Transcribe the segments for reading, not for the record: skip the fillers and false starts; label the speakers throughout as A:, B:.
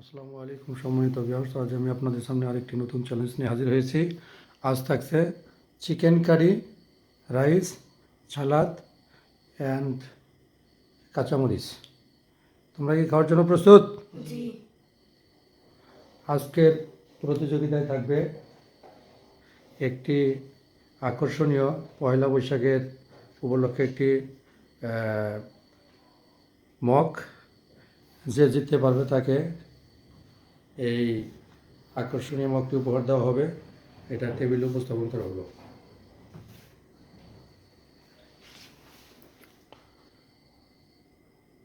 A: আসসালামু আলাইকুম সম্মানিত ভিউয়ার্স, আজ আমি আপনাদের সামনে আরেকটি নতুন চ্যালেঞ্জ নিয়ে হাজির হয়েছি। আজ থাকছে chicken curry, rice, salad and কাঁচামরিচ। তোমরা কি খাওয়ার জন্য প্রস্তুত?
B: জি।
A: আজকের প্রতিযোগিতায় থাকবে একটি আকর্ষণীয় পয়লা বৈশাখের উপলক্ষে একটি মগ। যে জিততে পারবে তাকে এই আকর্ষণীয় মগটি উপহার দেওয়া হবে। এটা টেবিলে উপস্থাপন করা হলো।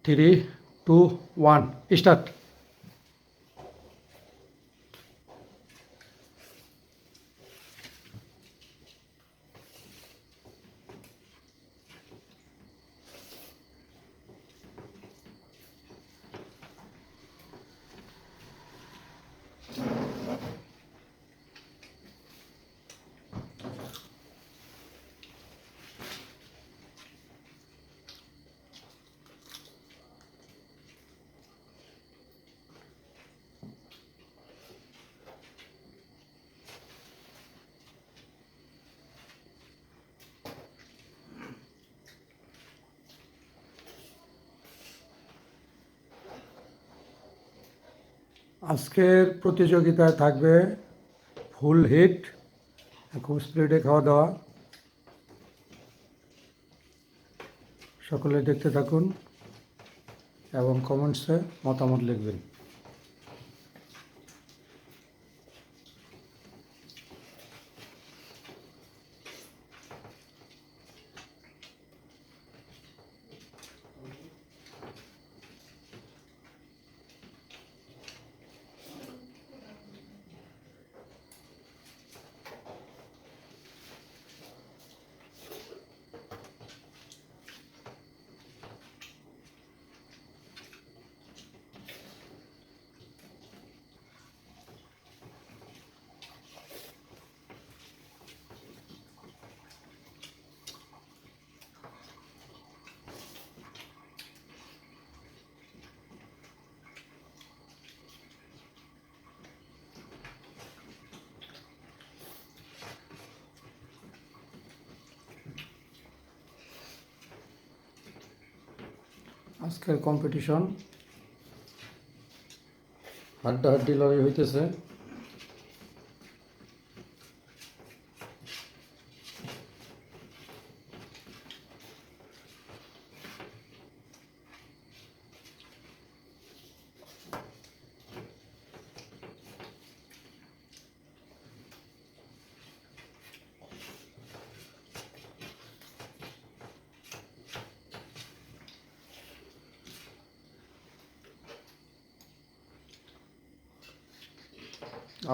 A: Three, two, one, start. আজকের প্রতিযোগিতায় থাকবে ফুল হিট, খুব স্পিডে খাওয়া দাওয়া। সকলে দেখতে থাকুন এবং কমেন্টসে মতামত লিখবেন। আজকের কম্পিটিশন হাড্ডাহাড্ডি লড়াই হইতেছে।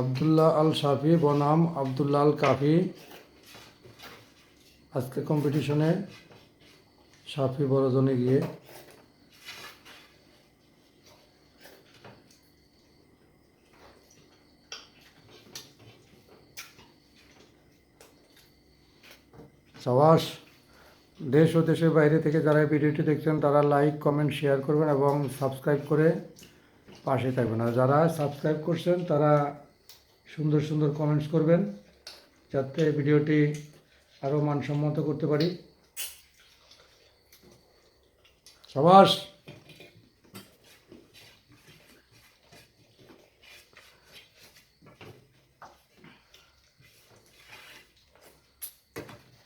A: আবদুল্লাহ আল শাফি বনাম আবদুল্লাহ আল কাফি। আজকে কম্পিটিশনে শাফি বড় জনে গিয়ে সাবাস। দেশ ও দেশের বাইরে থেকে যারা এই ভিডিওটি দেখছেন তারা লাইক, কমেন্ট, শেয়ার করবেন এবং সাবস্ক্রাইব করে পাশে থাকবেন। আর যারা সাবস্ক্রাইব করছেন তারা সুন্দর সুন্দর কমেন্টস করবেন যাতে ভিডিওটি আরও মানসম্মত করতে পারি। সাবাস।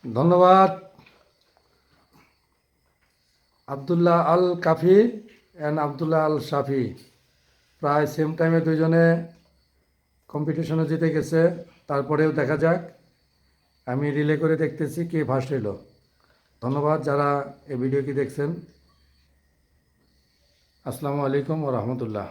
A: ধন্যবাদ। আবদুল্লাহ আল কাফি অ্যান্ড আবদুল্লাহ আল শাফি প্রায় সেম টাইমে দুজনে কম্পিটিশনে জিতে গেছে। তারপরেও দেখা যাক, আমি রিলে করে দেখতেছি কে ফার্স্ট হইল। ধন্যবাদ যারা এই ভিডিওটি দেখছেন। আসসালামু আলাইকুম ওয়া রাহমাতুল্লাহ।